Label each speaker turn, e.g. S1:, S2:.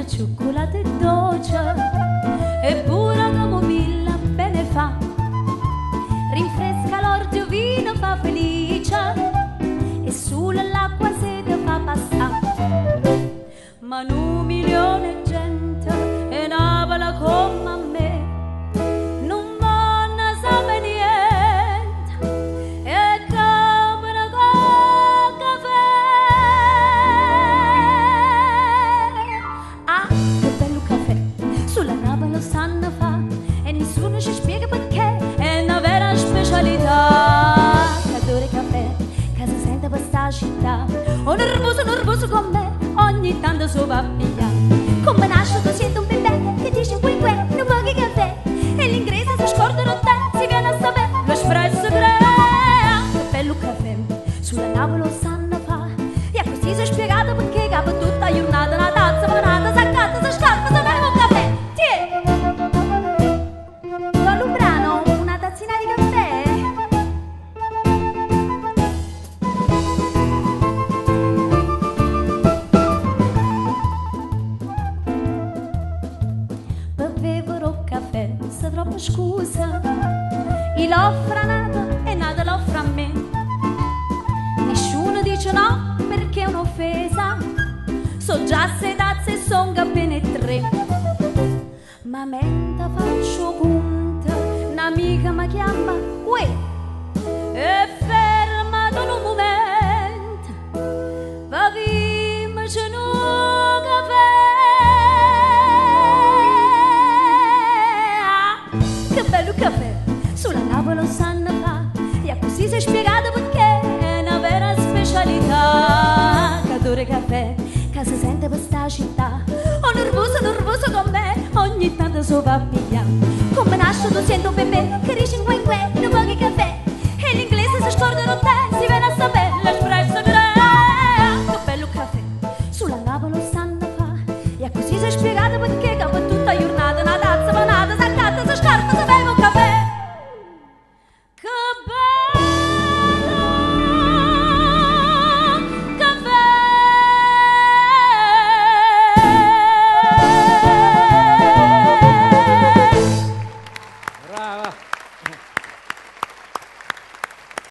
S1: Cioccolato e dolce e pura camomilla bene fa, rinfresca l'ordio vino, fa felice e sull'acqua sete fa passare. Ma un milione di gente e navala come a me non vanno sapere niente e campano con caffè. Che bello caffè, sulla nave lo sanno fa e nessuno ci spiega perché, è una vera specialità. Cadore caffè, che si sente per sta città, o nervoso con me, ogni tanto so va a pigliare. Come nasce tu sento un bebè che dice quel non paghi caffè, e l'inglese si scordano te, si viene a sapere, lo espresso crea. Che bello caffè, sulla nave lo sanno fa, e così si è spiegato perché capo tutta la giornata una tazza panata, saccata, si scarpa, se ne un caffè. Tiè! Don Lubrano, una tazzina di caffè? Bevevo caffè, se troppo scusa, il offra nata e nata l'offra a me. Nessuno dice no perché è un'offesa, so già sei tazze e son appena tre. Ma mentre faccio conto, un'amica mi chiama, uè, e fermato un momento, va vimmoci un caffè. Che bello caffè, sulla nave lo sanno fa, e così si è spiegato perché è una vera specialità. Cadore caffè, che si sente per sta città, o nervoso con me, ogni tanto so va a pigliare. Come nasce tu sento un bebè